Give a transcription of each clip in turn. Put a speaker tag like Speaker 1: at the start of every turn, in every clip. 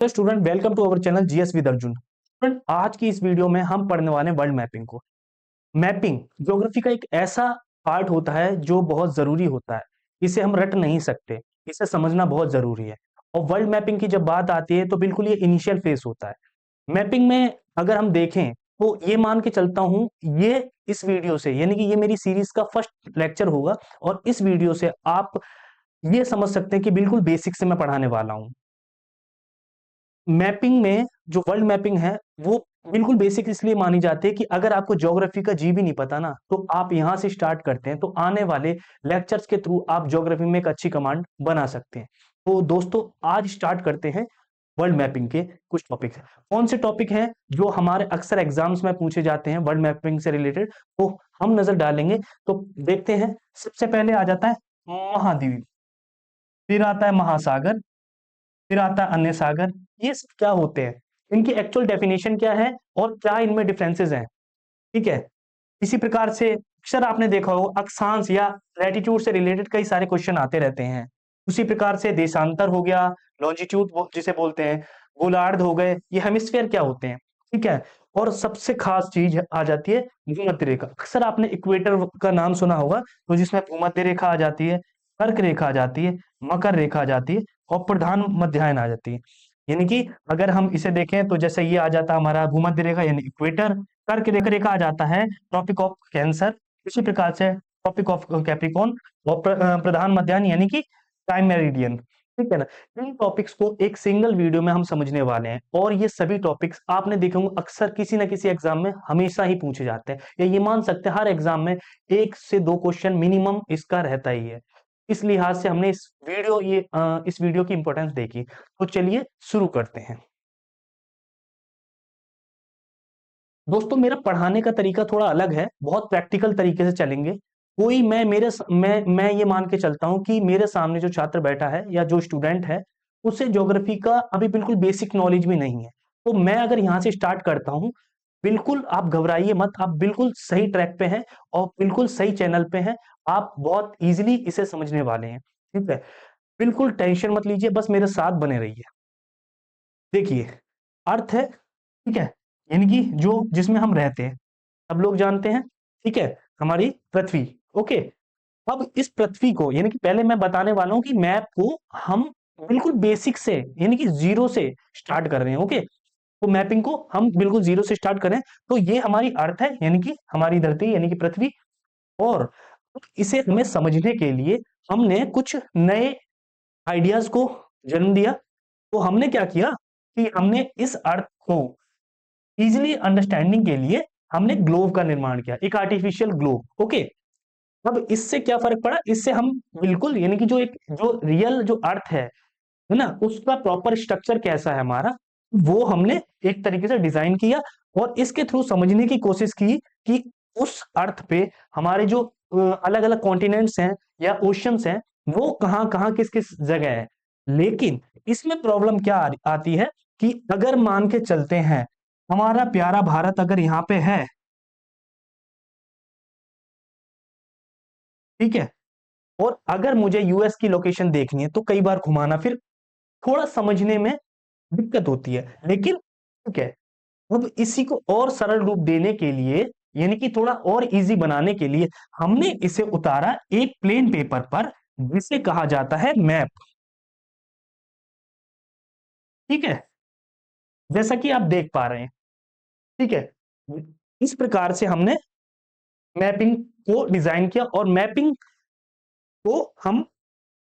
Speaker 1: तो student welcome to our channel GS with Arjun. Student आज की इस वीडियो में हम पढ़ने वाले हैं वर्ल्ड मैपिंग को। मैपिंग ज्योग्राफी का एक ऐसा पार्ट होता है जो बहुत जरूरी होता है। इसे हम रट नहीं सकते, इसे समझना बहुत जरूरी है। और वर्ल्ड मैपिंग की जब बात आती है तो बिल्कुल ये इनिशियल फेज होता है। मैपिंग में अगर हम देखें तो ये मान के चलता हूं, ये इस वीडियो से यानी कि ये मेरी सीरीज का फर्स्ट लेक्चर होगा। और इस वीडियो से आप ये समझ सकते हैं कि बिल्कुल बेसिक से मैं पढ़ाने वाला हूं। मैपिंग में जो वर्ल्ड मैपिंग है वो बिल्कुल बेसिक इसलिए मानी जाती है कि अगर आपको ज्योग्राफी का जी भी नहीं पता ना, तो आप यहां से स्टार्ट करते हैं तो आने वाले लेक्चर्स के थ्रू आप ज्योग्राफी में एक अच्छी कमांड बना सकते हैं। तो दोस्तों आज स्टार्ट करते हैं वर्ल्ड मैपिंग के कुछ टॉपिक्स। कौन से टॉपिक हैं जो हमारे अक्सर एग्जाम्स में पूछे जाते हैं वर्ल्ड मैपिंग से रिलेटेड, तो हम नजर डालेंगे। तो देखते हैं, सबसे पहले आ जाता है महाद्वीप, फिर आता है महासागर, फिर आता है अन्य सागर। ये सब क्या होते हैं, इनकी एक्चुअल डेफिनेशन क्या है और क्या इनमें डिफरेंसेस हैं। ठीक है। इसी प्रकार से अक्सर आपने देखा हो अक्षांश या लैटिट्यूड से रिलेटेड कई सारे क्वेश्चन आते रहते हैं। उसी प्रकार से देशांतर हो गया, लॉन्जिट्यूड जिसे बोलते हैं, गोलार्ध हो गए, ये हेमिस्फीयर क्या होते हैं। ठीक है। और सबसे खास चीज आ जाती है भूमध्य रेखा। अक्सर आपने इक्वेटर का नाम सुना होगा, तो जिसमें भूमध्य रेखा आ जाती है, कर्क रेखा आ जाती है, मकर रेखा आ जाती है और प्रधान मध्यायन आ जाती है। यानी कि अगर हम इसे देखें तो जैसे ये आ जाता है हमारा भूमध्य रेखा यानी इक्वेटर, कर्क रेखा आ जाता है ट्रॉपिक ऑफ कैंसर, इसी प्रकार से ट्रॉपिक ऑफ कैप्रिकॉर्न और प्रधान मध्याह्न यानी कि टाइम मेरिडियन। ठीक है ना। इन टॉपिक्स को एक सिंगल वीडियो में हम समझने वाले हैं और ये सभी टॉपिक्स आपने देखे होंगे अक्सर किसी ना किसी एग्जाम में हमेशा ही पूछे जाते हैं, या ये मान सकते हैं हर एग्जाम में एक से दो क्वेश्चन मिनिमम इसका रहता ही है। इस लिहाज से हमने इस वीडियो की इंपॉर्टेंस देखी। तो चलिए शुरू करते हैं। दोस्तों मेरा पढ़ाने का तरीका थोड़ा अलग है, बहुत प्रैक्टिकल तरीके से चलेंगे। कोई मैं ये मान के चलता हूं कि मेरे सामने जो छात्र बैठा है या जो स्टूडेंट है, उसे ज्योग्राफी का अभी बिल्कुल बेसिक नॉलेज भी नहीं है। तो मैं अगर यहां से स्टार्ट करता हूं, बिल्कुल आप घबराइए मत, आप बिल्कुल सही ट्रैक पे हैं और बिल्कुल सही चैनल पे हैं। आप बहुत इजीली इसे समझने वाले हैं। ठीक है। बिल्कुल टेंशन मत लीजिए, बस मेरे साथ बने रहिए। देखिए, अर्थ है, ठीक है, यानी कि जो जिसमें हम रहते हैं, सब लोग जानते हैं। ठीक है। हमारी पृथ्वी। ओके। अब इस पृथ्वी को यानी कि पहले मैं बताने वाला हूं कि मैप को हम बिल्कुल बेसिक से यानी कि जीरो से स्टार्ट कर रहे हैं। ओके। तो मैपिंग को हम बिल्कुल जीरो से स्टार्ट करें तो ये हमारी अर्थ है यानी कि हमारी धरती यानी कि पृथ्वी। और इसे हमें समझने के लिए हमने कुछ नए आइडियाज को जन्म दिया। तो हमने क्या किया कि हमने इस अर्थ को इजिली अंडरस्टैंडिंग के लिए हमने ग्लोब का निर्माण किया, एक आर्टिफिशियल ग्लोब। ओके। अब इससे क्या फर्क पड़ा, इससे हम बिल्कुल यानी कि जो रियल जो अर्थ है ना, उसका प्रॉपर स्ट्रक्चर कैसा है हमारा, वो हमने एक तरीके से डिजाइन किया। और इसके थ्रू समझने की कोशिश की कि उस अर्थ पे हमारे जो अलग अलग कॉन्टिनेंट्स हैं या ओशंस हैं, वो कहाँ कहाँ किस किस जगह है। लेकिन इसमें प्रॉब्लम क्या आती है कि अगर मान के चलते हैं हमारा प्यारा भारत अगर यहाँ पे है, ठीक है, और अगर मुझे यूएस की लोकेशन देखनी है तो कई बार घुमाना फिर थोड़ा समझने में दिक्कत होती है। लेकिन ठीक है, अब इसी को और सरल रूप देने के लिए यानी कि थोड़ा और इजी बनाने के लिए हमने इसे उतारा एक प्लेन पेपर पर, जिसे कहा जाता है मैप। ठीक है। जैसा कि आप देख पा रहे हैं। ठीक है। इस प्रकार से हमने मैपिंग को डिजाइन किया और मैपिंग को हम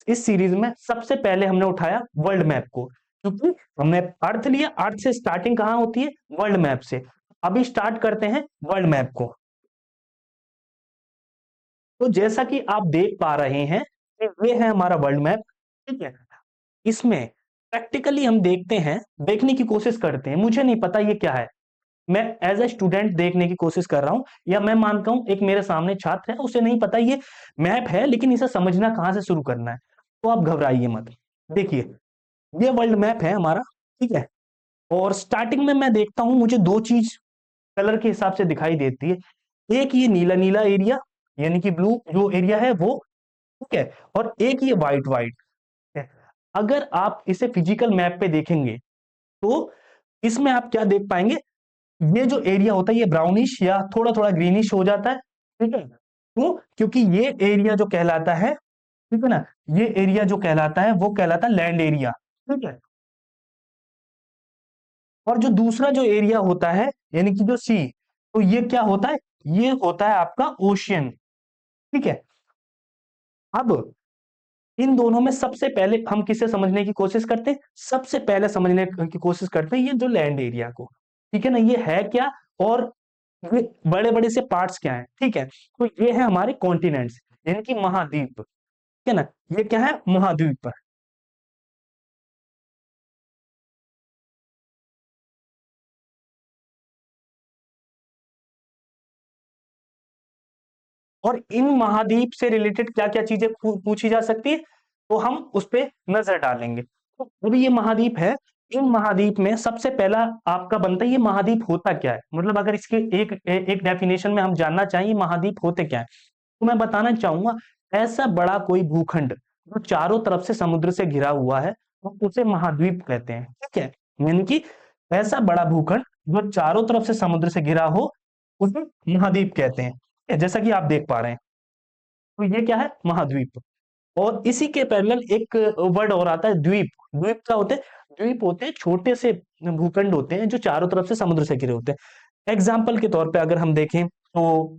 Speaker 1: इस सीरीज में सबसे पहले हमने उठाया वर्ल्ड मैप को, क्योंकि हमने अर्थ लिया, अर्थ से स्टार्टिंग कहां होती है, वर्ल्ड मैप से। अभी स्टार्ट करते हैं वर्ल्ड मैप को। तो जैसा कि आप देख पा रहे हैं कि ये है हमारा वर्ल्ड मैप। ठीक है। इसमें प्रैक्टिकली हम देखते हैं, देखने की कोशिश करते हैं। मुझे नहीं पता ये क्या है, मैं एज ए स्टूडेंट देखने की कोशिश कर रहा हूं, या मैं मानता हूं एक मेरे सामने छात्र है, उसे नहीं पता ये मैप है, लेकिन इसे समझना कहां से शुरू करना है। तो आप घबराइए मत। देखिए, ये वर्ल्ड मैप है हमारा। ठीक है। और स्टार्टिंग में मैं देखता हूं, मुझे दो चीज कलर के हिसाब से दिखाई देती है। एक ये नीला नीला एरिया यानी कि ब्लू जो एरिया है वो, ठीक है, और एक ये व्हाइट व्हाइट है। अगर आप इसे फिजिकल मैप पे देखेंगे तो इसमें आप क्या देख पाएंगे, ये जो एरिया होता है ये ब्राउनिश या थोड़ा थोड़ा ग्रीनिश हो जाता है, ठीक है। क्यों? क्योंकि ये एरिया जो कहलाता है, ठीक है ना, ये एरिया जो कहलाता है वो कहलाता है लैंड एरिया, ठीक है। और जो दूसरा जो एरिया होता है यानी कि जो सी, तो ये क्या होता है, ये होता है आपका ओशियन, ठीक है। अब इन दोनों में सबसे पहले हम किसे समझने की कोशिश करते हैं, सबसे पहले समझने की कोशिश करते हैं ये जो लैंड एरिया को, ठीक है ना, ये है क्या और ये बड़े बड़े से पार्ट्स क्या हैं, ठीक है। तो ये है हमारे कॉन्टिनेंट्स यानी कि महाद्वीप, ठीक है ना, ये क्या है, महाद्वीप। और इन महाद्वीप से रिलेटेड क्या क्या चीजें पूछी जा सकती है, तो हम उस पे नजर डालेंगे। तो अभी ये महाद्वीप है, इन महाद्वीप में सबसे पहला आपका बनता है ये महाद्वीप होता क्या है, मतलब अगर इसके एक डेफिनेशन में हम जानना चाहिए महाद्वीप होते क्या है, तो मैं बताना चाहूंगा ऐसा बड़ा कोई भूखंड जो चारों तरफ से समुद्र से घिरा हुआ है, तो उसे महाद्वीप कहते हैं, ठीक है। यानी कि ऐसा बड़ा भूखंड जो चारों तरफ से समुद्र से घिरा हो उसे महाद्वीप कहते हैं, ठीक है? जैसा कि आप देख पा रहे हैं, तो ये क्या है, महाद्वीप। और इसी के पैरेलल एक वर्ड और आता है द्वीप। द्वीप क्या होते हैं, द्वीप होते हैं छोटे से भूखंड होते हैं जो चारों तरफ से समुद्र से घिरे होते हैं। एग्जाम्पल के तौर पे अगर हम देखें तो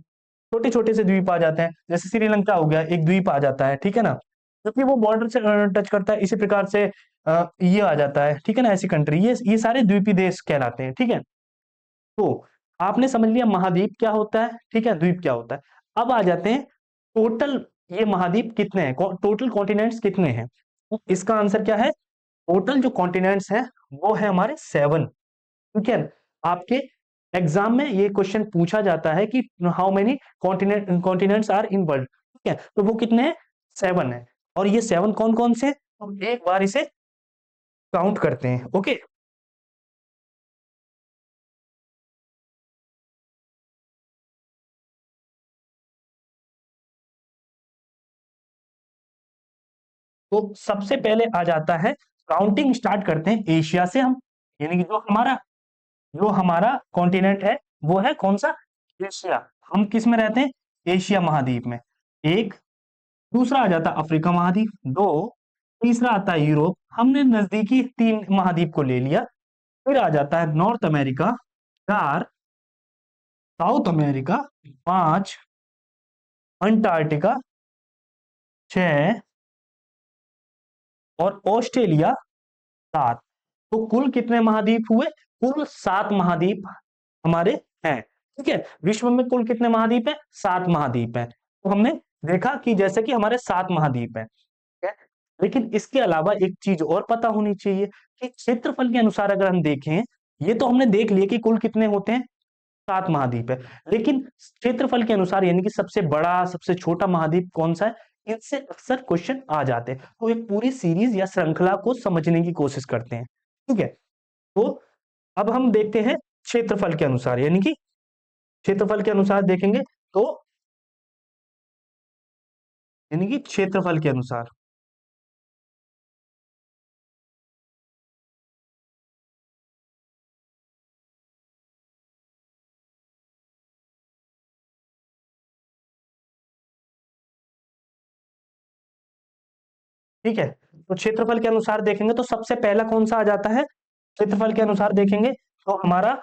Speaker 1: छोटे छोटे से द्वीप आ जाते हैं, जैसे श्रीलंका हो गया एक द्वीप आ जाता है, ठीक है ना, क्योंकि वो बॉर्डर से टच करता है, इसी प्रकार से ये आ जाता है, ठीक है ना, ऐसी कंट्री, ये सारे द्वीपी देश कहलाते हैं, ठीक है। तो आपने समझ लिया महाद्वीप क्या होता है, ठीक है, द्वीप क्या होता है। अब आ जाते हैं टोटल, ये महाद्वीप कितने हैं, टोटल कॉन्टिनेंट्स कितने हैं, तो इसका आंसर क्या है, टोटल जो कॉन्टिनेंट्स हैं वो है हमारे 7, ठीक है। आपके एग्जाम में ये क्वेश्चन पूछा जाता है कि how many continents are in world, ठीक है, तो वो कितने हैं, 7 है। और ये 7 कौन कौन से, हम एक बार इसे काउंट करते हैं, ओके। तो सबसे पहले आ जाता है, काउंटिंग स्टार्ट करते हैं एशिया से हम, यानी कि जो हमारा कॉन्टिनेंट है वो है कौन सा, एशिया। हम किस में रहते हैं, एशिया महाद्वीप में। एक, दूसरा आ जाता है अफ्रीका महाद्वीप, दो, तीसरा आता है यूरोप, हमने नजदीकी 3 महाद्वीप को ले लिया। फिर आ जाता है north America, 4 south America, 5 Antarctica, 6 और ऑस्ट्रेलिया, 7। तो कुल कितने महाद्वीप हुए, कुल 7 महाद्वीप हमारे हैं, ठीक है। विश्व में कुल कितने महाद्वीप हैं, 7 महाद्वीप हैं। तो हमने देखा कि जैसे कि हमारे 7 महाद्वीप हैं, ठीक है। लेकिन इसके अलावा एक चीज और पता होनी चाहिए कि क्षेत्रफल के अनुसार अगर हम देखें, ये तो हमने देख लिया कि कुल कितने होते हैं, 7 महाद्वीप है, लेकिन क्षेत्रफल के अनुसार यानी कि सबसे बड़ा सबसे छोटा महाद्वीप कौन सा है, इनसे अक्सर क्वेश्चन आ जाते हैं। तो एक पूरी सीरीज या श्रृंखला को समझने की कोशिश करते हैं, ठीक है। तो अब हम देखते हैं क्षेत्रफल के अनुसार, यानी कि क्षेत्रफल के अनुसार देखेंगे तो, यानी कि क्षेत्रफल के अनुसार, ठीक है। तो क्षेत्रफल के अनुसार देखेंगे तो सबसे पहला कौन सा आ जाता है, क्षेत्रफल के अनुसार देखेंगे तो हमारा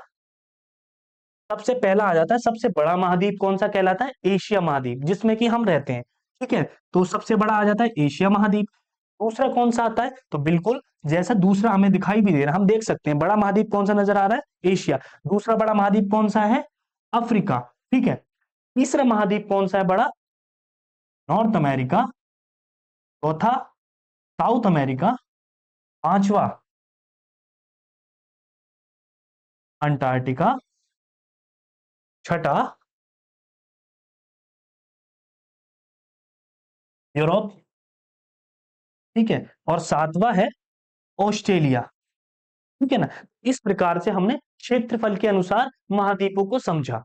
Speaker 1: सबसे पहला आ जाता है, सबसे बड़ा महाद्वीप कौन सा कहलाता है, एशिया महाद्वीप, जिसमें कि हम रहते हैं, ठीक है। तो सबसे बड़ा आ जाता है एशिया महाद्वीप। दूसरा कौन सा आता है, तो बिल्कुल जैसा दूसरा हमें दिखाई भी दे रहा है, हम देख सकते हैं बड़ा महाद्वीप कौन सा नजर आ रहा है, एशिया। दूसरा बड़ा महाद्वीप कौन सा है, अफ्रीका, ठीक है। तीसरा महाद्वीप कौन सा है बड़ा, नॉर्थ अमेरिका। चौथा साउथ अमेरिका। पांचवा अंटार्कटिका। छठा यूरोप, ठीक है। और सातवां है ऑस्ट्रेलिया, ठीक है ना। इस प्रकार से हमने क्षेत्रफल के अनुसार महाद्वीपों को समझा।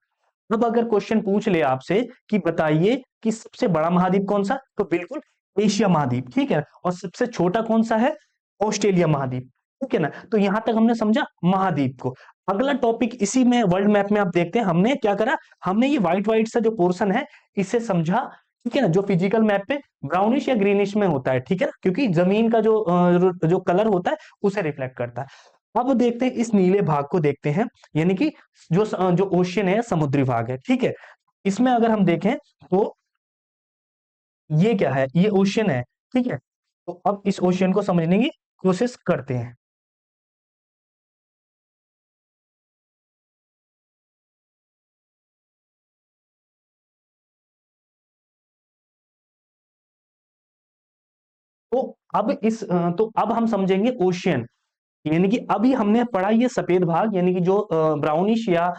Speaker 1: अब अगर क्वेश्चन पूछ ले आपसे कि बताइए कि सबसे बड़ा महाद्वीप कौन सा, तो बिल्कुल एशिया महाद्वीप, ठीक है। और सबसे छोटा कौन सा है, ऑस्ट्रेलिया महाद्वीप। ठीक है ना। तो यहां तक हमने समझा महाद्वीप को। अगला टॉपिक इसी में वर्ल्ड मैप में आप देखते हैं हमने क्या करा, हमने ये व्हाइट व्हाइट सा जो पोर्शन है इसे समझा, ठीक है ना, जो फिजिकल मैप पे ब्राउनिश या ग्रीनिश में होता है, ठीक है ना, क्योंकि जमीन का जो कलर होता है उसे रिफ्लेक्ट करता है। अब देखते हैं इस नीले भाग को देखते हैं, यानी कि जो ओशियन है, समुद्री भाग है, ठीक है। इसमें अगर हम देखें तो ये क्या है, ये ओशियन है, ठीक है। तो अब इस ओशियन को समझने की कोशिश करते हैं। तो तो अब हम समझेंगे ओशियन, यानी कि अभी हमने पढ़ा ये सफेद भाग, यानी कि जो ब्राउनिश या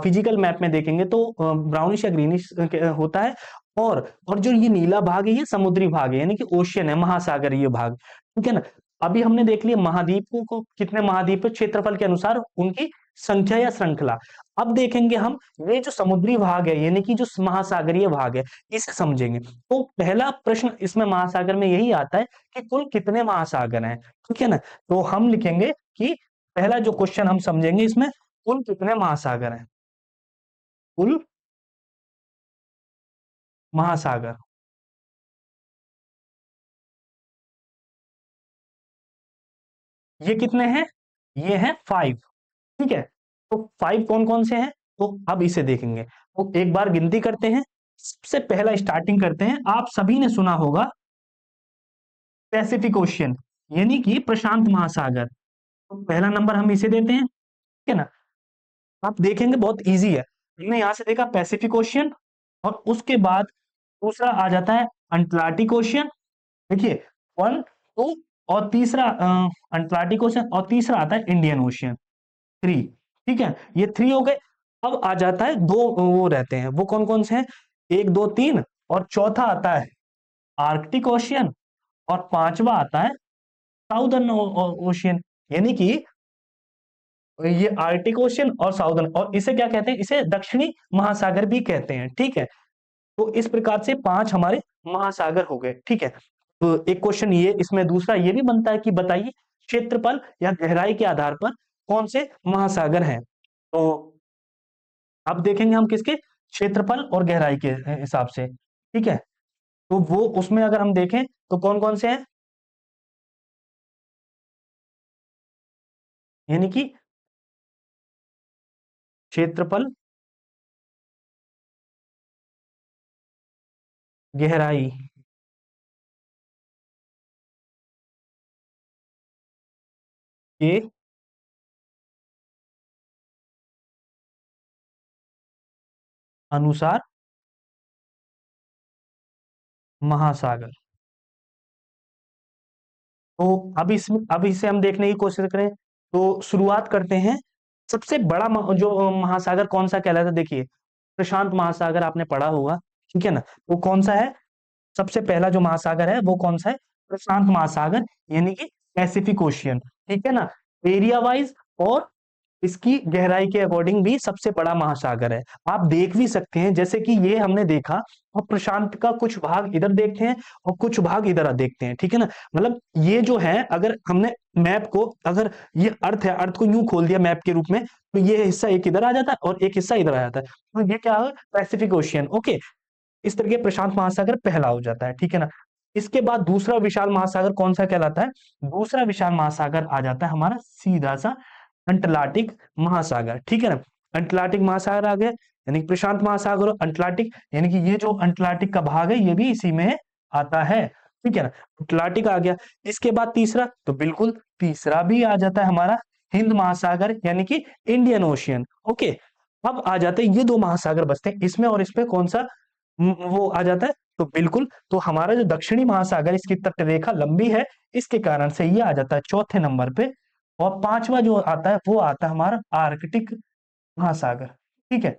Speaker 1: फिजिकल मैप में देखेंगे तो ब्राउनिश या ग्रीनिश होता है। और जो ये नीला भाग है ये समुद्री भाग है, यानी कि ओशियन है, महासागर ये भाग, ठीक है ना। अभी हमने देख लिया महाद्वीपों को, कितने महाद्वीप है क्षेत्रफल के अनुसार उनकी संख्या या श्रृंखला। अब देखेंगे हम ये जो समुद्री भाग है, यानी कि जो महासागरीय भाग है, इसे समझेंगे। तो पहला प्रश्न इसमें महासागर में यही आता है कि कुल कितने महासागर हैं, ठीक है ना। तो हम लिखेंगे कि पहला जो क्वेश्चन हम समझेंगे इसमें, कुल कितने महासागर हैं, कुल महासागर, ये कितने हैं, ये हैं 5, ठीक है। तो 5 कौन कौन से हैं, तो अब इसे देखेंगे। तो एक बार गिनती करते हैं। सबसे पहला स्टार्टिंग करते हैं, आप सभी ने सुना होगा पैसिफिक ओशियन, यानी कि प्रशांत महासागर। तो पहला नंबर हम इसे देते हैं, ठीक है ना। आप देखेंगे बहुत इजी है, हमने यहां से देखा पैसिफिक ओशियन, और उसके बाद दूसरा आ जाता है अंटार्कटिक ओशियन, देखिए 1 2, और तीसरा अंटार्कटिक ओशियन, और तीसरा आता है इंडियन ओशियन 3, ठीक है, ये 3 हो गए। अब आ जाता है दो वो रहते हैं, वो कौन कौन से हैं, 1 2 3, और चौथा आता है आर्कटिक ओशियन, और पांचवा आता है साउदर्न ओशियन, यानी कि ये आर्कटिक ओशियन और साउदर्न, और इसे क्या कहते हैं, इसे दक्षिणी महासागर भी कहते हैं, ठीक है। तो इस प्रकार से 5 हमारे महासागर हो गए, ठीक है। तो एक क्वेश्चन ये इसमें दूसरा ये भी बनता है कि बताइए क्षेत्रफल या गहराई के आधार पर कौन से महासागर हैं। तो अब देखेंगे हम किसके, क्षेत्रफल और गहराई के हिसाब से, ठीक है। तो वो उसमें अगर हम देखें तो कौन कौन से हैं, यानी कि क्षेत्रफल, गहराई के अनुसार महासागर। तो अब इसे हम देखने की कोशिश करें, तो शुरुआत करते हैं। सबसे बड़ा जो महासागर कौन सा कहलाता है, देखिए प्रशांत महासागर आपने पढ़ा होगा, ठीक है ना। वो कौन सा है, सबसे पहला जो महासागर है वो कौन सा है, प्रशांत महासागर, यानी कि पैसिफिक ओशियन, ठीक है ना। एरिया वाइज और इसकी गहराई के अकॉर्डिंग भी सबसे बड़ा महासागर है। आप देख भी सकते हैं, जैसे कि ये हमने देखा, और प्रशांत का कुछ भाग इधर देखते हैं और कुछ भाग इधर देखते हैं, ठीक है ना। मतलब ये जो है, अगर हमने मैप को, अगर ये अर्थ है, अर्थ को यूं खोल दिया मैप के रूप में, तो ये हिस्सा एक इधर आ जाता है और एक हिस्सा इधर आ जाता है, तो ये क्या है, पैसिफिक ओशियन, ओके। इस तरीके प्रशांत महासागर पहला हो जाता है, ठीक है ना। इसके बाद दूसरा विशाल महासागर कौन सा कहलाता है, दूसरा विशाल महासागर आ जाता है हमारा सीधा सा अंटार्कटिक महासागर, ठीक है ना। अंटार्कटिक महासागर आ गया, यानी कि प्रशांत महासागर और अंटार्कटिक, यानी कि ये जो अंटार्कटिक का भाग है ये भी इसी में आता है, ठीक है ना। अटलांटिक आ गया। इसके बाद तीसरा, तो बिल्कुल तीसरा भी आ जाता है हमारा हिंद महासागर, यानी कि इंडियन ओशियन, ओके। अब आ जाते हैं ये दो महासागर बचते हैं, इसमें और इसमें कौन सा वो आ जाता है, तो बिल्कुल, तो हमारा जो दक्षिणी महासागर, इसकी तट रेखा लंबी है, इसके कारण से ये आ जाता है चौथे नंबर पे। और पांचवा जो आता है वो आता है हमारा आर्कटिक महासागर, ठीक है।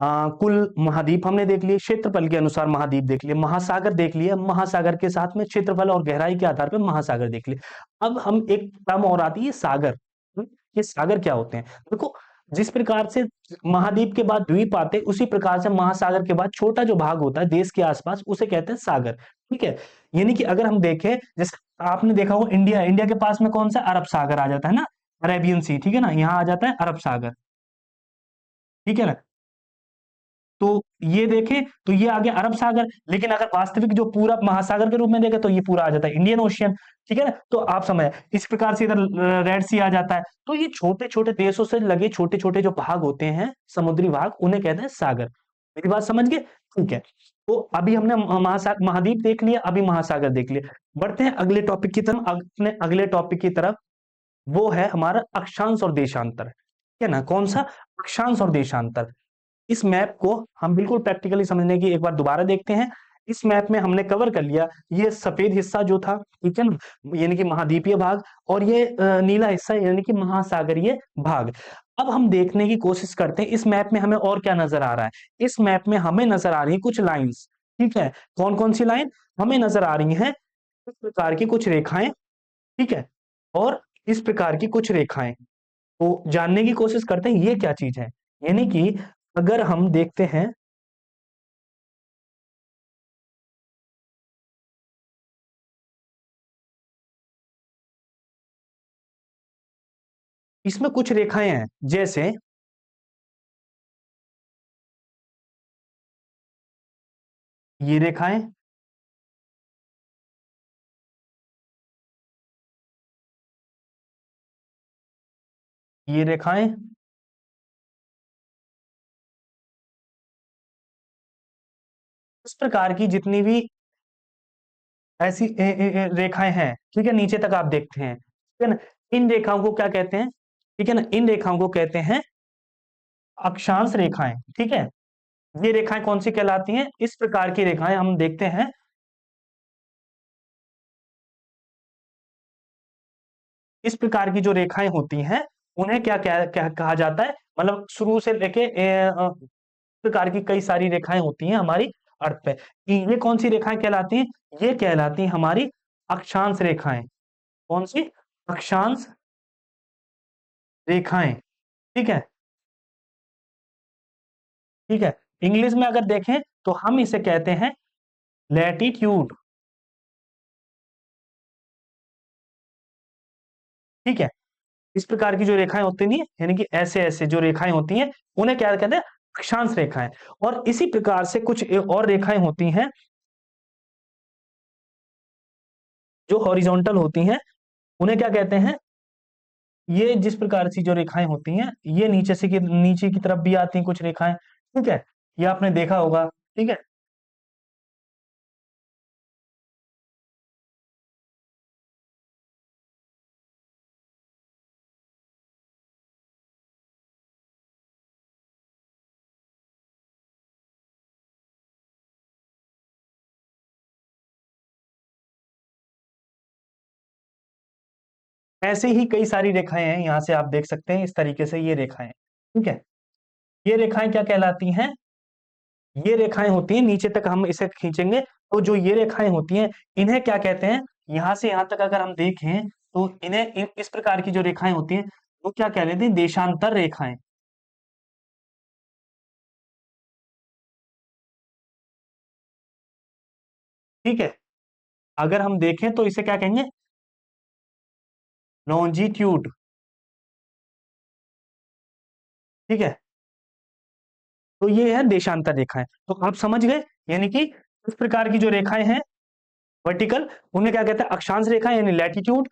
Speaker 1: कुल महाद्वीप हमने देख लिए, क्षेत्रफल के अनुसार महाद्वीप देख लिए, महासागर देख लिए, महासागर के साथ में क्षेत्रफल और गहराई के आधार पर महासागर देख लिए। अब हम एक टर्म और आती है सागर। ये सागर क्या होते हैं, देखो जिस प्रकार से महाद्वीप के बाद द्वीप आते हैं, उसी प्रकार से महासागर के बाद छोटा जो भाग होता है देश के आसपास, उसे कहते हैं सागर, ठीक है। यानी कि अगर हम देखें, जैसे आपने देखा होगा इंडिया, इंडिया के पास में कौन सा अरब सागर आ जाता है ना, अरेबियन सी, ठीक है ना, यहाँ आ जाता है अरब सागर, ठीक है ना। तो ये देखें तो ये आ गया अरब सागर, लेकिन अगर वास्तविक जो पूरा महासागर के रूप में देखें तो ये पूरा आ जाता है इंडियन ओशियन, ठीक है ना। तो आप समझ, इस प्रकार से इधर रेड सी आ जाता है। तो ये छोटे छोटे देशों से लगे छोटे छोटे जो भाग होते हैं, समुद्री भाग, उन्हें कहते हैं सागर। मेरी बात समझ गए, ठीक है। तो अभी हमने महाद्वीप देख लिया, अभी महासागर देख लिया। बढ़ते हैं अगले टॉपिक की तरफ, अपने अगले टॉपिक की तरफ, वो है हमारा अक्षांश और देशांतर, ठीक है ना। कौन सा? अक्षांश और देशांतर। इस मैप को हम बिल्कुल प्रैक्टिकली समझने की एक बार दोबारा देखते हैं। इस मैप में हमने कवर कर लिया ये सफेद हिस्सा जो था, ठीक है ना, यानी कि महाद्वीपीय भाग, और ये नीला हिस्सा यानी कि महासागरीय भाग। अब हम देखने की कोशिश करते हैं इस मैप में हमें और क्या नजर आ रहा है। इस मैप में हमें नजर आ रही है कुछ लाइंस, ठीक है। कौन कौन सी लाइन हमें नजर आ रही हैं? इस प्रकार की कुछ रेखाएं, ठीक है, और इस प्रकार की कुछ रेखाएं। तो जानने की कोशिश करते हैं ये क्या चीज है। यानी कि अगर हम देखते हैं, इसमें कुछ रेखाएं हैं, जैसे ये रेखाएं, ये रेखाएं, इस प्रकार की जितनी भी ऐसी रेखाएं हैं, ठीक है, नीचे तक आप देखते हैं, ठीक है ना। इन रेखाओं को क्या कहते हैं? ठीक है ना, इन रेखाओं को कहते हैं अक्षांश रेखाएं, ठीक है। ये रेखाएं कौन सी कहलाती हैं? इस प्रकार की रेखाएं हम देखते हैं, इस प्रकार की जो रेखाएं होती हैं उन्हें क्या क्या कहा जाता है, मतलब शुरू से लेके प्रकार की कई सारी रेखाएं होती हैं हमारी अर्थ पे। ये कौन सी रेखाएं कहलाती हैं? ये कहलाती हैं हमारी अक्षांश रेखाएं। कौन सी? अक्षांश रेखाएं, ठीक है, ठीक है। इंग्लिश में अगर देखें तो हम इसे कहते हैं लैटिट्यूड, ठीक है। इस प्रकार की जो रेखाएं होती नहीं, यानी कि ऐसे ऐसे जो रेखाएं होती हैं उन्हें क्या कहते हैं? अक्षांश रेखाएं। और इसी प्रकार से कुछ और रेखाएं होती हैं जो हॉरिजॉन्टल होती हैं, उन्हें क्या कहते हैं? ये जिस प्रकार से जो रेखाएं होती हैं, ये नीचे से नीचे की तरफ भी आती हैं कुछ रेखाएं, ठीक है। ये आपने देखा होगा, ठीक है। ऐसे ही कई सारी रेखाएं हैं, यहां से आप देख सकते हैं इस तरीके से ये रेखाएं, ठीक है। ये रेखाएं क्या कहलाती हैं? ये रेखाएं होती हैं, नीचे तक हम इसे खींचेंगे तो जो ये रेखाएं होती हैं इन्हें क्या कहते हैं? यहां से यहां तक अगर हम देखें तो इन्हें इस प्रकार की जो रेखाएं होती हैं वो क्या कह लेते हैं? देशांतर रेखाएं, ठीक है। अगर हम देखें तो इसे क्या कहेंगे? लॉन्जिट्यूड, ठीक है। तो ये है देशांतर रेखाएं। तो आप समझ गए, यानी कि इस प्रकार की जो रेखाएं हैं वर्टिकल, उन्हें क्या कहते हैं? अक्षांश रेखाएं, यानी लैटिट्यूड,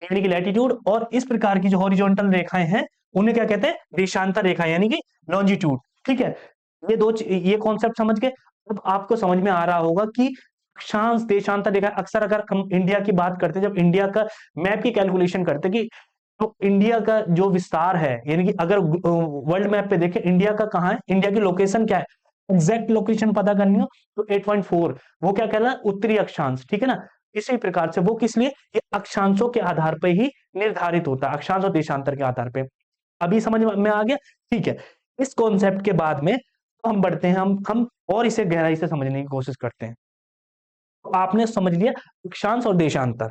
Speaker 1: यानी कि लैटिट्यूड। और इस प्रकार की जो हॉरिजॉन्टल रेखाएं हैं उन्हें क्या कहते हैं? देशांतर रेखाएं, यानी कि लॉन्जिट्यूड, ठीक है। ये कॉन्सेप्ट समझ गए। अब आपको समझ में आ रहा होगा कि अक्षांश देशांतर रेखा, अक्सर अगर हम इंडिया की बात करते हैं, जब इंडिया का मैप की कैलकुलेशन करते हैं कि तो इंडिया का जो विस्तार है, यानी कि अगर वर्ल्ड मैप पे देखें इंडिया का कहाँ है, इंडिया की लोकेशन क्या है, एग्जैक्ट लोकेशन पता करनी हो तो 8.4, वो क्या कहला? उत्तरी अक्षांश, ठीक है ना। इसी प्रकार से वो किस लिए? ये अक्षांशों के आधार पर ही निर्धारित होता है, अक्षांश और देशांतर के आधार पे। अभी समझ में आ गया, ठीक है। इस कॉन्सेप्ट के बाद में तो हम बढ़ते हैं, हम और इसे गहराई से समझने की कोशिश करते हैं। तो आपने समझ लिया अक्षांश और देशांतर।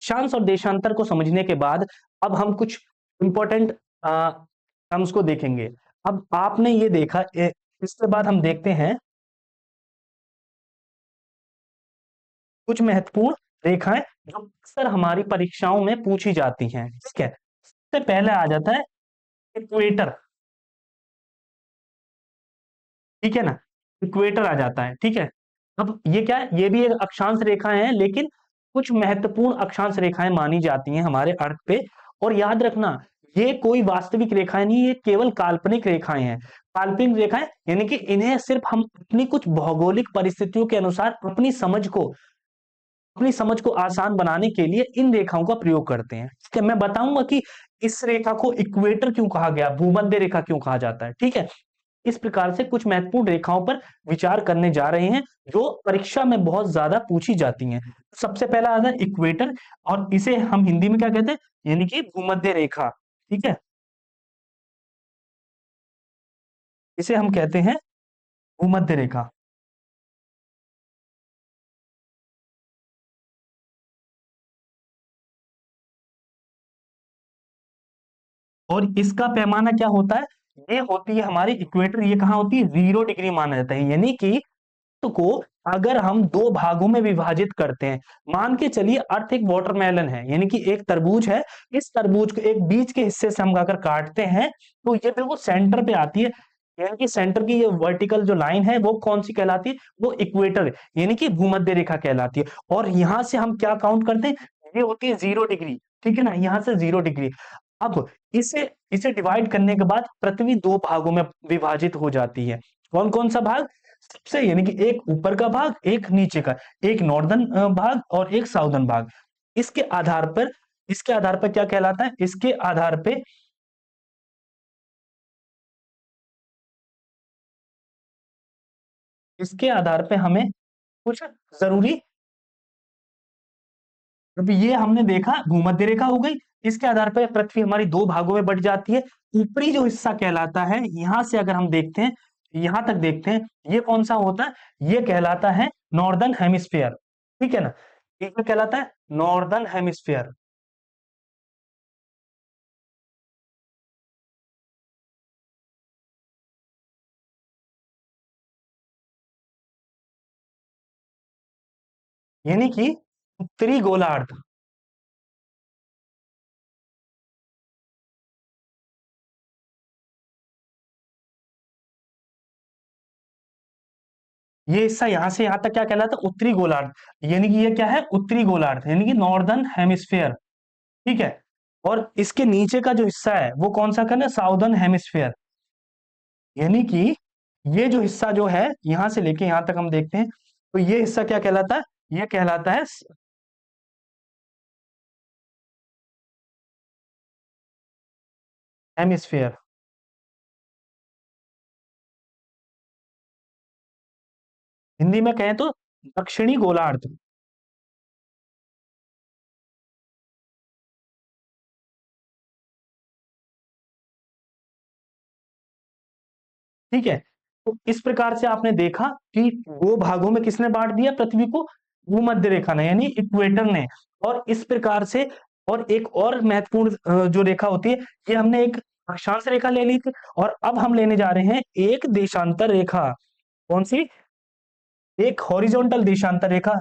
Speaker 1: अक्षांश और देशांतर को समझने के बाद अब हम कुछ इंपॉर्टेंट टर्म्स को देखेंगे। अब आपने ये देखा, इसके बाद हम देखते हैं कुछ महत्वपूर्ण रेखाएं जो अक्सर हमारी परीक्षाओं में पूछी जाती हैं। ठीक है, सबसे पहले आ जाता है इक्वेटर। ठीक है ना, इक्वेटर आ जाता है। ठीक है, अब ये क्या है, ये भी एक अक्षांश रेखाएं हैं, लेकिन कुछ महत्वपूर्ण अक्षांश रेखाएं मानी जाती हैं हमारे अर्थ पे। और याद रखना, ये कोई वास्तविक रेखाएं नहीं, ये केवल काल्पनिक रेखाएं हैं। काल्पनिक रेखाएं यानी कि इन्हें सिर्फ हम अपनी कुछ भौगोलिक परिस्थितियों के अनुसार अपनी समझ को आसान बनाने के लिए इन रेखाओं का प्रयोग करते हैं। ठीक है, मैं बताऊंगा कि इस रेखा को इक्वेटर क्यों कहा गया, भूमध्य रेखा क्यों कहा जाता है। ठीक है, इस प्रकार से कुछ महत्वपूर्ण रेखाओं पर विचार करने जा रहे हैं जो परीक्षा में बहुत ज्यादा पूछी जाती हैं। सबसे पहला आता है इक्वेटर, और इसे हम हिंदी में क्या कहते हैं, यानी कि भूमध्य रेखा। ठीक है, इसे हम कहते हैं भूमध्य रेखा। और इसका पैमाना क्या होता है, ये होती है हमारी इक्वेटर, ये कहाँ होती है, 0 डिग्री माना जाता है। यानी कि को अगर हम दो भागों में विभाजित करते हैं, मान के चलिए अर्थ एक वाटरमेलन है, यानी कि एक तरबूज है, इस तरबूज को एक बीच के हिस्से से हम अगर काटते हैं तो ये बिल्कुल सेंटर पे आती है। यानी कि सेंटर की ये वर्टिकल जो लाइन है वो कौन सी कहलाती है, वो इक्वेटर यानी कि भूमध्य रेखा कहलाती है। और यहां से हम क्या काउंट करते हैं, ये होती है 0 डिग्री। ठीक है ना, यहां से 0 डिग्री। अब इसे इसे डिवाइड करने के बाद पृथ्वी दो भागों में विभाजित हो जाती है। कौन कौन सा भाग, सबसे यानी कि एक ऊपर का भाग, एक नीचे का, एक नॉर्दर्न भाग और एक साउदर्न भाग। इसके आधार पर इसके आधार पर क्या कहलाता है, इसके आधार पे हमें कुछ जरूरी, अब ये हमने देखा भूमध्य रेखा हो गई। इसके आधार पर पृथ्वी हमारी दो भागों में बट जाती है। ऊपरी जो हिस्सा कहलाता है, यहां से अगर हम देखते हैं, यहां तक देखते हैं, ये कौन सा होता है, ये कहलाता है नॉर्दर्न हेमिस्फीयर। ठीक है ना, ये क्या कहलाता है, नॉर्दर्न हेमिस्फीयर। यानी कि उत्तरी गोलार्ध, ये हिस्सा यहां से यहां तक क्या कहलाता है, उत्तरी गोलार्ध। यानी कि ये क्या है, उत्तरी गोलार्ध यानी कि नॉर्दर्न हेमिस्फीयर। ठीक है, और इसके नीचे का जो हिस्सा है वो कौन सा कहना है, साउदर्न हेमिस्फीयर। यानी कि ये जो हिस्सा जो है यहां से लेके यहां तक हम देखते हैं, तो ये हिस्सा क्या कहलाता है, ये कहलाता है हेमिस्फीयर। हिंदी में कहें तो दक्षिणी गोलार्ध। ठीक है, तो इस प्रकार से आपने देखा कि दो भागों में किसने बांट दिया पृथ्वी को, भूमध्य रेखा ने यानी इक्वेटर ने। और इस प्रकार से, और एक और महत्वपूर्ण जो रेखा होती है, ये हमने एक अक्षांश रेखा ले ली थी, और अब हम लेने जा रहे हैं एक देशांतर रेखा। कौन सी, एक हॉरिजॉन्टल देशांतर रेखा।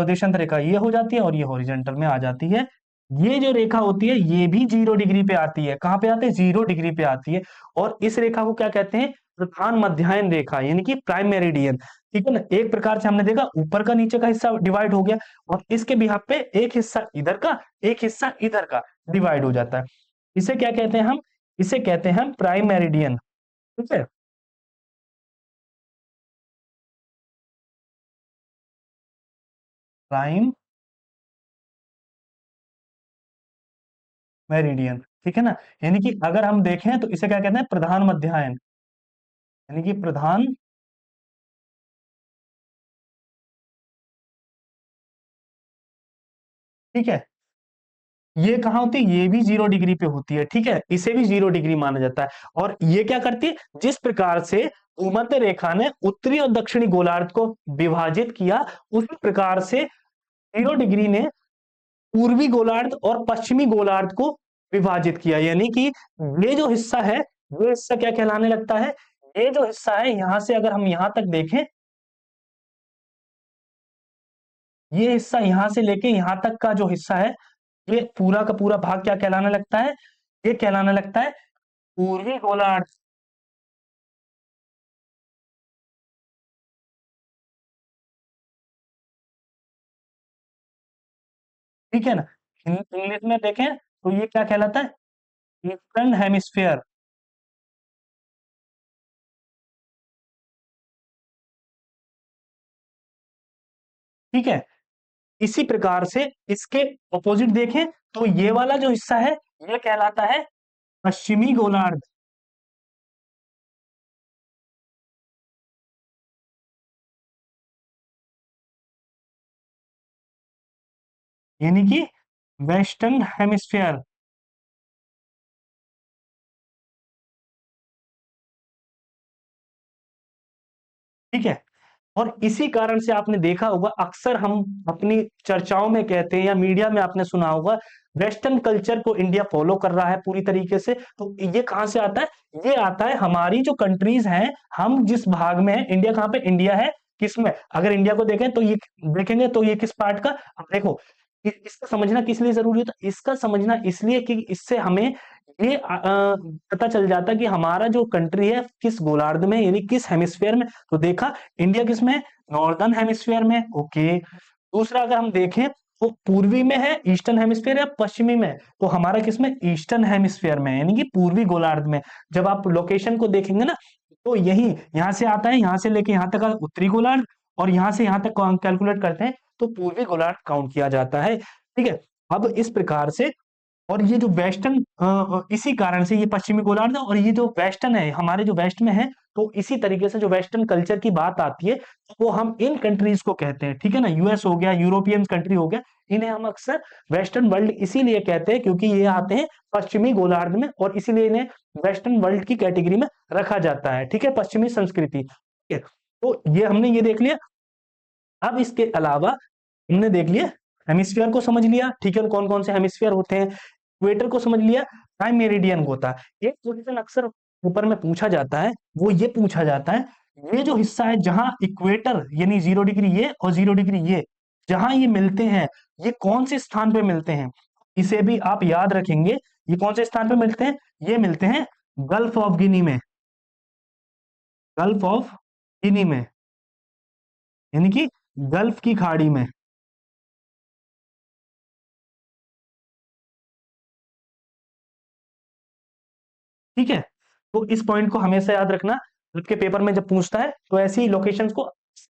Speaker 1: देशांतर रेखा ये हो जाती है और ये हॉरिजॉन्टल में आ जाती है। ये जो रेखा होती है ये भी 0 डिग्री पे आती है। कहां पे आती है, 0 डिग्री पे आती है। और इस रेखा को क्या कहते हैं, प्रधान मध्याह्न रेखा यानी कि प्राइम मेरिडियन। ठीक है ना, एक प्रकार से हमने देखा ऊपर का नीचे का हिस्सा डिवाइड हो गया, और इसके बिहाफ पे एक हिस्सा इधर का, एक हिस्सा इधर का डिवाइड हो जाता है। इसे क्या कहते हैं हम, इसे कहते हैं प्राइम मेरिडियन। ठीक है, प्राइम मेरिडियन। ठीक है ना, यानी कि अगर हम देखें तो इसे क्या कहते हैं, प्रधान मध्याह्न, यानी कि प्रधान। ठीक है, ये कहाँ होती है, ये भी 0 डिग्री पे होती है। ठीक है, इसे भी 0 डिग्री माना जाता है। और ये क्या करती है, जिस प्रकार से भूमध्य रेखा ने उत्तरी और दक्षिणी गोलार्ध को विभाजित किया, उसी प्रकार से 0 डिग्री ने पूर्वी गोलार्ध और पश्चिमी गोलार्ध को विभाजित किया। यानी कि ये जो हिस्सा है, ये हिस्सा क्या कहलाने लगता है, ये जो हिस्सा है यहां से अगर हम यहां तक देखें, ये हिस्सा यहां से लेके यहां तक का जो हिस्सा है, ये पूरा का पूरा भाग क्या कहलाने लगता है? ये कहलाने लगता है पूर्वी गोलार्ध। ठीक है ना? इंग्लिश में देखें तो ये क्या कहलाता है? Eastern hemisphere. ठीक है। इसी प्रकार से इसके ऑपोजिट देखें तो ये वाला जो हिस्सा है, ये कहलाता है पश्चिमी गोलार्ध। यानी कि वेस्टर्न हेमिस्फीयर। ठीक है। और इसी कारण से आपने देखा होगा, अक्सर हम अपनी चर्चाओं में कहते हैं या मीडिया में आपने सुना होगा, वेस्टर्न कल्चर को इंडिया फॉलो कर रहा है पूरी तरीके से। तो ये कहां से आता है? ये आता है हमारी जो कंट्रीज हैं, हम जिस भाग में है, इंडिया कहां पे? इंडिया है किस में? अगर इंडिया को देखें तो ये देखेंगे तो ये किस पार्ट का? अब देखो, इसका समझना किस लिए जरूरी होता है? इसका समझना इसलिए कि इससे हमें ये पता चल जाता है कि हमारा जो कंट्री है किस गोलार्ध में, यानी किस हेमिस्फीयर में। तो देखा, इंडिया किस में है? नॉर्दर्न हेमिस्फीयर में। ओके। दूसरा अगर हम देखें तो पूर्वी में है ईस्टर्न हेमिस्फीयर या पश्चिमी में है? तो हमारा किस में? ईस्टर्न हेमिस्फीयर में, यानी कि पूर्वी गोलार्ध में। जब आप लोकेशन को देखेंगे ना, तो यही यहां से आता है, यहां से लेके यहां तक का उत्तरी गोलार्ध, और यहां से यहां तक कैलकुलेट करते हैं तो पूर्वी गोलार्ध काउंट किया जाता है। ठीक है। अब इस प्रकार से, और ये जो वेस्टर्न, इसी कारण से ये पश्चिमी गोलार्ध है, और ये जो वेस्टर्न है हमारे जो वेस्ट में है, तो इसी तरीके से जो वेस्टर्न कल्चर की बात आती है, वो हम इन कंट्रीज को कहते हैं। ठीक है ना? यूएस हो गया, यूरोपियन कंट्री हो गया, इन्हें हम अक्सर वेस्टर्न वर्ल्ड इसीलिए कहते हैं क्योंकि ये आते हैं पश्चिमी गोलार्ध में, और इसीलिए इन्हें वेस्टर्न वर्ल्ड की कैटेगरी में रखा जाता है। ठीक है, पश्चिमी संस्कृति। ठीक है। तो ये हमने ये देख लिया। अब इसके अलावा हमने देख लिया, हेमिस्फीयर को समझ लिया। ठीक है, कौन कौन से हेमिस्फीयर होते हैं, इक्वेटर को समझ लिया, टाइम मेरिडियन को होता है। एक क्वेश्चन अक्सर ऊपर में पूछा जाता है, वो ये पूछा जाता है, ये जो हिस्सा है जहां इक्वेटर यानी 0 डिग्री ये और 0 डिग्री ये जहां ये मिलते हैं, ये कौन से स्थान पे मिलते हैं? इसे भी आप याद रखेंगे। ये कौन से स्थान पे मिलते हैं? ये मिलते हैं गल्फ ऑफ गिनी में। गल्फ ऑफ गिनी में, यानी कि गल्फ की खाड़ी में। ठीक है। तो इस पॉइंट को हमेशा याद रखना, आपके पेपर में जब पूछता है तो ऐसी लोकेशंस को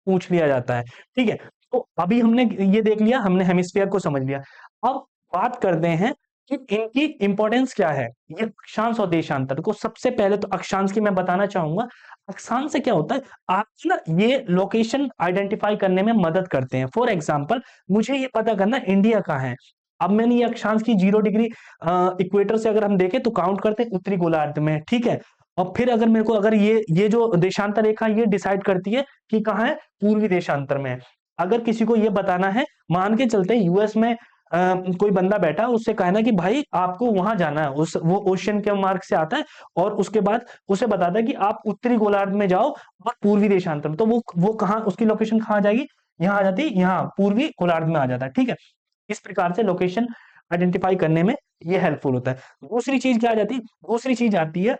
Speaker 1: पूछ लिया जाता है। ठीक है। तो अभी हमने ये देख लिया, हमने हेमिस्फीयर को समझ लिया। अब बात करते हैं कि इनकी इंपॉर्टेंस क्या है, ये अक्षांश और देशांतर को। सबसे पहले तो अक्षांश की मैं बताना चाहूंगा। अक्षांश से क्या होता है, आप ना ये लोकेशन आइडेंटिफाई करने में मदद करते हैं। फॉर एग्जाम्पल, मुझे ये पता करना इंडिया कहाँ है। अब मैंने ये अक्षांश की 0 डिग्री इक्वेटर से अगर हम देखें तो काउंट करते हैं उत्तरी गोलार्ध में। ठीक है। और फिर अगर मेरे को, अगर ये जो देशांतर रेखा ये डिसाइड करती है कि कहाँ है, पूर्वी देशांतर में है। अगर किसी को ये बताना है, मान के चलते हैं यूएस में कोई बंदा बैठा है, उससे कहना कि भाई आपको वहां जाना है, उस वो ओशियन के मार्ग से आता है, और उसके बाद उसे बताता है कि आप उत्तरी गोलार्ध में जाओ और पूर्वी देशांतर में, तो वो कहाँ, उसकी लोकेशन कहाँ आ जाएगी? यहाँ आ जाती है, यहाँ पूर्वी गोलार्ध में आ जाता है। ठीक है। इस प्रकार से लोकेशन आइडेंटिफाई करने में ये हेल्पफुल होता है। दूसरी चीज क्या आ जाती है? दूसरी चीज आती है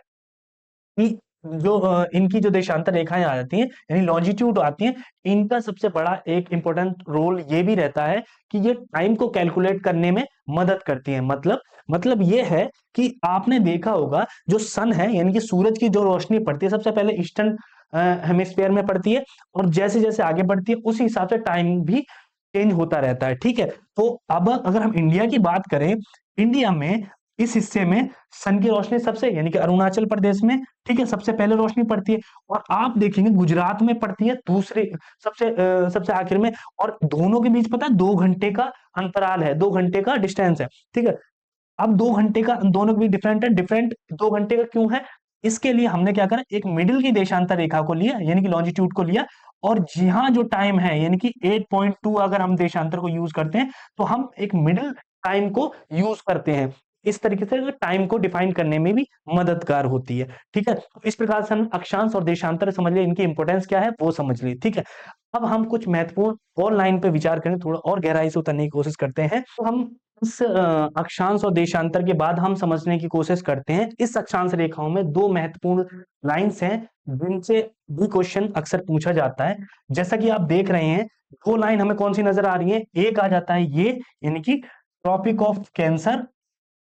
Speaker 1: कि जो इनकी जो देशांतर रेखाएं आ जाती हैं, यानी लॉन्जिट्यूड आती हैं, इनका सबसे बड़ा एक इंपॉर्टेंट रोल ये भी रहता है कि ये टाइम को कैलकुलेट करने में मदद करती है। मतलब ये है कि आपने देखा होगा, जो सन है यानी कि सूरज की जो रोशनी पड़ती है, सबसे पहले ईस्टर्न हेमिस्फीयर में पड़ती है, और जैसे जैसे आगे बढ़ती है उसी हिसाब से टाइम भी चेंज होता रहता है। ठीक है। तो अब अगर हम इंडिया की बात करें, इंडिया में इस हिस्से में सन की रोशनी सबसे, यानी कि अरुणाचल प्रदेश में, ठीक है, सबसे पहले रोशनी पड़ती है। और आप देखेंगे गुजरात में पड़ती है दूसरे, सबसे आखिर में। और दोनों के बीच पता है 2 घंटे का अंतराल है, 2 घंटे का डिस्टेंस है। ठीक है। अब 2 घंटे का दोनों के बीच डिफरेंट है, डिफरेंट 2 घंटे का क्यों है? इसके लिए हमने क्या करा, एक मिडिल की देशांतर रेखा को लिया, यानी कि लॉन्जिट्यूड को लिया, और जहां जो टाइम है यानी कि 8.2 अगर हम देशांतर को यूज करते हैं, तो हम एक मिडिल टाइम को यूज करते हैं। इस तरीके से टाइम को डिफाइन करने में भी मददगार होती है। ठीक है, तो इस प्रकार से हम अक्षांश और देशांतर समझ लिए, इनकी इंपॉर्टेंस क्या है वो समझ लिए। ठीक है, अब हम कुछ महत्वपूर्ण और लाइन पे विचार करें, थोड़ा और गहराई से उतरने की कोशिश करते हैं। तो हम इस अक्षांश और देशांतर के बाद हम समझने की कोशिश करते हैं इस अक्षांश रेखाओं में दो महत्वपूर्ण लाइंस हैं जिनसे भी क्वेश्चन अक्सर पूछा जाता है। जैसा कि आप देख रहे हैं, दो लाइन हमें कौन सी नजर आ रही है, एक आ जाता है ये, यानी कि ट्रॉपिक ऑफ कैंसर,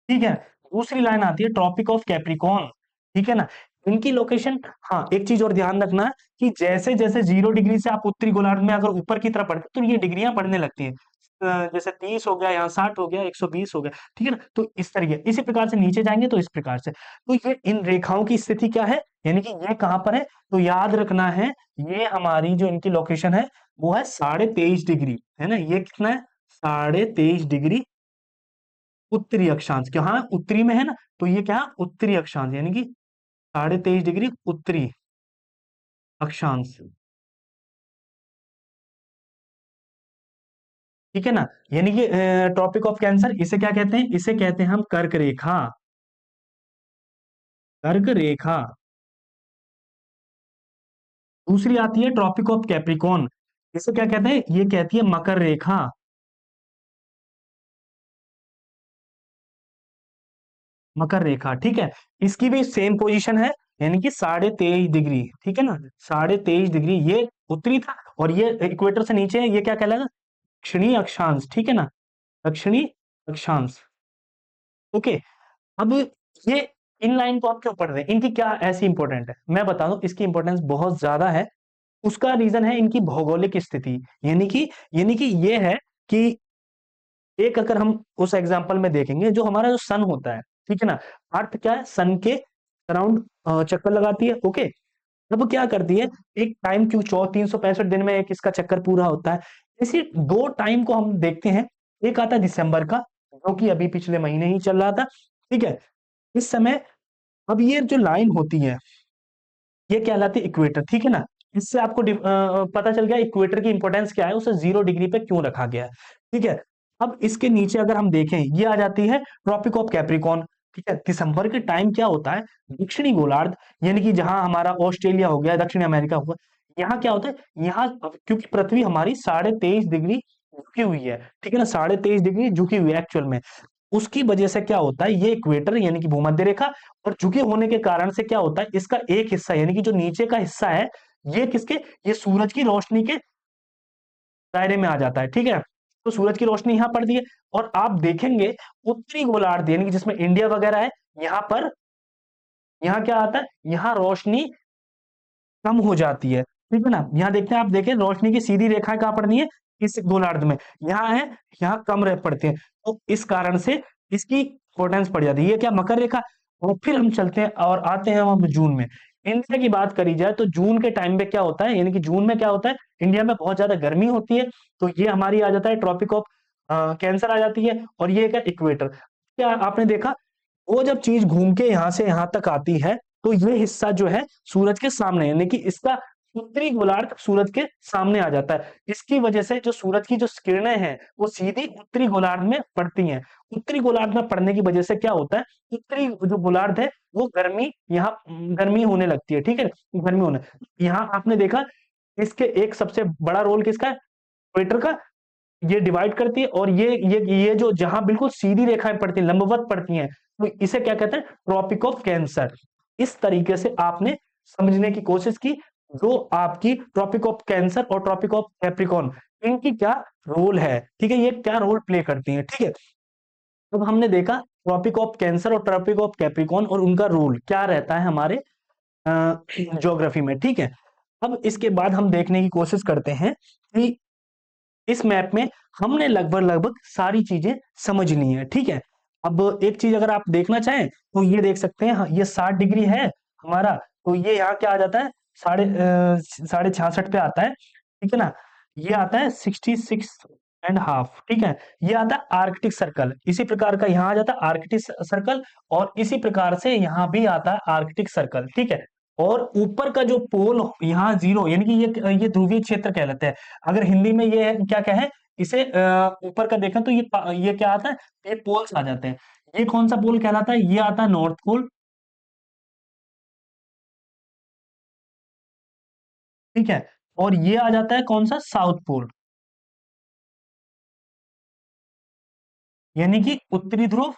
Speaker 1: ठीक है, दूसरी लाइन आती है ट्रॉपिक ऑफ कैप्रिकॉर्न। ठीक है ना, इनकी लोकेशन, हाँ एक चीज और ध्यान रखना है कि जैसे जैसे 0 डिग्री से आप उत्तरी गोलार्ध में अगर ऊपर की तरफ बढ़ते तो ये डिग्रियां बढ़ने लगती हैं। जैसे 30 हो गया, यहाँ 60 हो गया, 120 हो गया, ठीक है ना, तो इस तरीके, इसी प्रकार से नीचे जाएंगे तो इस प्रकार से। तो ये इन रेखाओं की स्थिति क्या है, यानी कि ये कहां पर है, तो याद रखना है ये हमारी जो इनकी लोकेशन है वो है 23.5 डिग्री, है ना, ये कितना है 23.5 डिग्री उत्तरी अक्षांश, क्या हाँ उत्तरी में है ना, तो ये क्या है उत्तरी अक्षांश, यानी कि 23.5 डिग्री उत्तरी अक्षांश। ठीक है ना, यानी कि टॉपिक ऑफ कैंसर, इसे क्या कहते हैं, इसे कहते हैं हम कर्क रेखा, कर्क रेखा। दूसरी आती है ट्रॉपिक ऑफ कैप्रिकॉर्न, इसे क्या कहते हैं, ये कहती है मकर रेखा, मकर रेखा। ठीक है, इसकी भी सेम पोजीशन है, यानी कि 23.5 डिग्री। ठीक है ना, 23.5 डिग्री ये उत्तरी था, और ये इक्वेटर से नीचे है, ये क्या कहलाएगा, दक्षिणी अक्षांश। ठीक है ना, दक्षिणी अक्षांश। ओके, अब ये इन लाइन को आप क्यों पढ़ रहे हैं, इनकी क्या ऐसी इंपॉर्टेंट है, मैं बता दूं इसकी इंपॉर्टेंस बहुत ज्यादा है। उसका रीजन है इनकी भौगोलिक स्थिति, यानी कि ये है कि एक अगर हम उस एग्जांपल में देखेंगे, जो हमारा जो सन होता है, ठीक है ना, अर्थ क्या है सन के अराउंड चक्कर लगाती है। ओके, अब क्या करती है, एक टाइम क्यों 365 दिन में एक इसका चक्कर पूरा होता है, इसी दो टाइम को हम देखते हैं। एक आता है दिसंबर का, जो कि अभी पिछले महीने ही चल रहा था। ठीक है, इस समय, अब ये जो लाइन होती है ये कहलाती है इक्वेटर। ठीक है ना, इससे आपको पता चल गया इक्वेटर की इंपॉर्टेंस क्या है, उसे 0 डिग्री पे क्यों रखा गया है। ठीक है, अब इसके नीचे अगर हम देखें, ये आ जाती है ट्रॉपिक ऑफ कैप्रिकॉर्न। ठीक है, दिसंबर के टाइम क्या होता है, दक्षिणी गोलार्ध, यानी कि जहां हमारा ऑस्ट्रेलिया हो गया, दक्षिण अमेरिका हुआ, यहाँ क्या होता है, यहाँ क्योंकि पृथ्वी हमारी 23.5 डिग्री झुकी हुई है। ठीक है ना, 23.5 डिग्री झुकी हुई है एक्चुअल में, उसकी वजह से क्या होता है, ये इक्वेटर यानी कि भूमध्य रेखा, और झुके होने के कारण से क्या होता है, इसका एक हिस्सा यानी कि जो नीचे का हिस्सा है, ये किसके, ये सूरज की रोशनी के दायरे में आ जाता है। ठीक है, तो सूरज की रोशनी यहां पड़ती है, और आप देखेंगे उत्तरी गोलार्ध यानी कि जिसमें इंडिया वगैरह है, यहाँ पर, यहाँ क्या आता है, यहाँ रोशनी कम हो जाती है। ठीक है ना, यहाँ देखते हैं, आप देखें रोशनी की सीधी रेखाएं कहां पड़नी है, इस गोलार्ध में, यहाँ है, यहाँ कम रह पड़ते हैं, तो इस कारण से इसकी इंपॉर्टेंस पड़ जाती है। ये क्या मकर रेखा। और फिर हम चलते हैं और आते हैं हम जून में। इंडिया की बात करी जाए तो जून के टाइम में क्या होता है, यानी कि जून में क्या होता है, इंडिया में बहुत ज्यादा गर्मी होती है, तो ये हमारी आ जाता है ट्रॉपिक ऑफ कैंसर आ जाती है, और ये क्या इक्वेटर। क्या आपने देखा, वो जब चीज घूम के यहां से यहां तक आती है, तो ये हिस्सा जो है सूरज के सामने, यानी कि इसका उत्तरी गोलार्ध सूरज के सामने आ जाता है। इसकी वजह से जो सूरज की जो किरणें हैं वो सीधी उत्तरी गोलार्ध में पड़ती हैं। उत्तरी गोलार्ध में पड़ने की वजह से क्या होता है, उत्तरी जो गोलार्ध है वो गर्मी, यहाँ गर्मी होने लगती है। ठीक है, गर्मी होने, यहाँ आपने देखा इसके एक सबसे बड़ा रोल किसका है, इक्वेटर का, ये डिवाइड करती है, और ये जो जहां बिल्कुल सीधी रेखाएं पड़ती हैं, लंबवत पड़ती हैं, तो इसे क्या कहते हैं, ट्रॉपिक ऑफ कैंसर। इस तरीके से आपने समझने की कोशिश की, जो आपकी ट्रॉपिक ऑफ कैंसर और ट्रॉपिक ऑफ कैप्रिकॉर्न, इनकी क्या रोल है। ठीक है, ये क्या रोल प्ले करती हैं। ठीक है, तो हमने देखा ट्रॉपिक ऑफ कैंसर और ट्रॉपिक ऑफ कैप्रिकॉर्न और उनका रोल क्या रहता है हमारे ज्योग्राफी में। ठीक है, अब इसके बाद हम देखने की कोशिश करते हैं कि इस मैप में हमने लगभग लगभग सारी चीजें समझ ली हैं। ठीक है, अब एक चीज अगर आप देखना चाहें तो ये देख सकते हैं, हाँ, ये 60 डिग्री है हमारा, तो ये यहाँ क्या आ जाता है, साढ़े 66 पे आता है। ठीक है ना, ये आता है 66.5। ठीक है, ये आता है आर्कटिक सर्कल, इसी प्रकार का यहाँ आ जाता है आर्कटिक सर्कल, और इसी प्रकार से यहाँ भी आता है आर्कटिक सर्कल। ठीक है, और ऊपर का जो पोल यहाँ 0, यानी कि ये ध्रुवीय क्षेत्र कहलाते हैं। अगर हिंदी में ये क्या क्या है, इसे ऊपर का देखें तो ये क्या आता है, ये पोल्स आ जाते हैं। ये कौन सा पोल कहलाता है? ये आता है नॉर्थ पोल, ठीक है। और ये आ जाता है कौन सा? साउथ पोल, यानी कि उत्तरी ध्रुव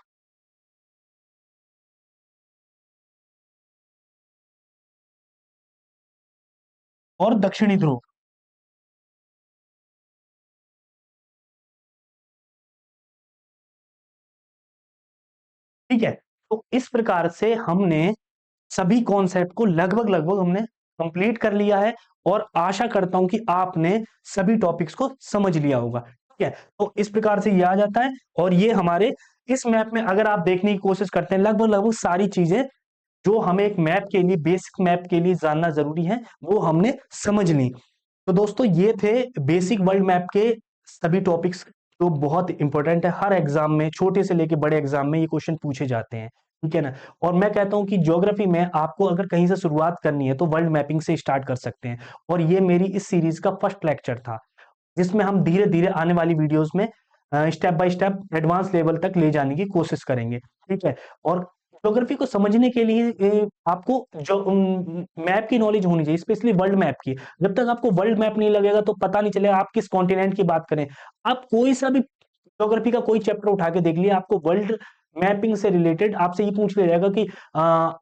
Speaker 1: और दक्षिणी ध्रुव, ठीक है। तो इस प्रकार से हमने सभी कॉन्सेप्ट को लगभग लगभग हमने कंप्लीट कर लिया है, और आशा करता हूं कि आपने सभी टॉपिक्स को समझ लिया होगा, ठीक है। तो इस प्रकार से ये आ जाता है, और ये हमारे इस मैप में अगर आप देखने की कोशिश करते हैं, लगभग लगभग सारी चीजें जो हमें एक मैप के लिए, बेसिक मैप के लिए जानना जरूरी है, वो हमने समझ ली। तो दोस्तों ये थे बेसिक वर्ल्ड मैप के सभी टॉपिक्स, जो बहुत इंपॉर्टेंट है। हर एग्जाम में, छोटे से लेके बड़े एग्जाम में ये क्वेश्चन पूछे जाते हैं, ठीक है ना। और मैं कहता हूं कि ज्योग्राफी में आपको अगर कहीं से शुरुआत करनी है तो वर्ल्ड मैपिंग से स्टार्ट कर सकते हैं। और ये मेरी इस सीरीज का फर्स्ट लेक्चर था, जिसमें हम धीरे धीरे आने वाली वीडियोस में step by step advance level तक ले जाने की कोशिश करेंगे, ठीक है। और ज्योग्राफी को समझने के लिए आपको जो मैप की नॉलेज होनी चाहिए, स्पेशली वर्ल्ड मैप की। जब तक आपको वर्ल्ड मैप नहीं लगेगा तो पता नहीं चलेगा आप किस कॉन्टिनेंट की बात करें। आप कोई सा भी ज्योग्राफी का कोई चैप्टर उठा के देख लिया, आपको वर्ल्ड मैपिंग से रिलेटेड आपसे ये पूछ लिया जाएगा कि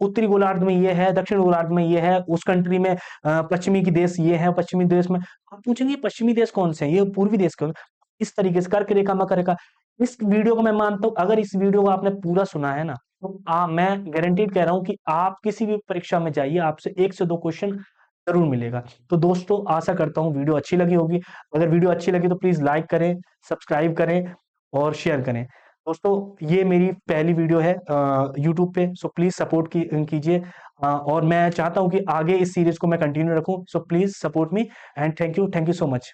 Speaker 1: उत्तरी गोलार्ध में ये है, दक्षिण गोलार्ध में ये है, उस कंट्री में पश्चिमी की देश ये है, पश्चिमी देश में आप पूछेंगे पश्चिमी देश कौन से हैं, ये पूर्वी देश कौन। इस तरीके से कर्क रेखा मकर रेखा। इस वीडियो को मैं मानता हूं, अगर इस वीडियो को आपने पूरा सुना है ना, तो मैं गारंटीड कह रहा हूं कि आप किसी भी परीक्षा में जाइए, आपसे 1 से 2 क्वेश्चन जरूर मिलेगा। तो दोस्तों आशा करता हूं वीडियो अच्छी लगी होगी। अगर वीडियो अच्छी लगी तो प्लीज लाइक करें, सब्सक्राइब करें और शेयर करें। दोस्तों ये मेरी पहली वीडियो है यूट्यूब पे, सो प्लीज सपोर्ट कीजिए। और मैं चाहता हूं कि आगे इस सीरीज को मैं कंटिन्यू रखूं, so please support me, and thank you so much.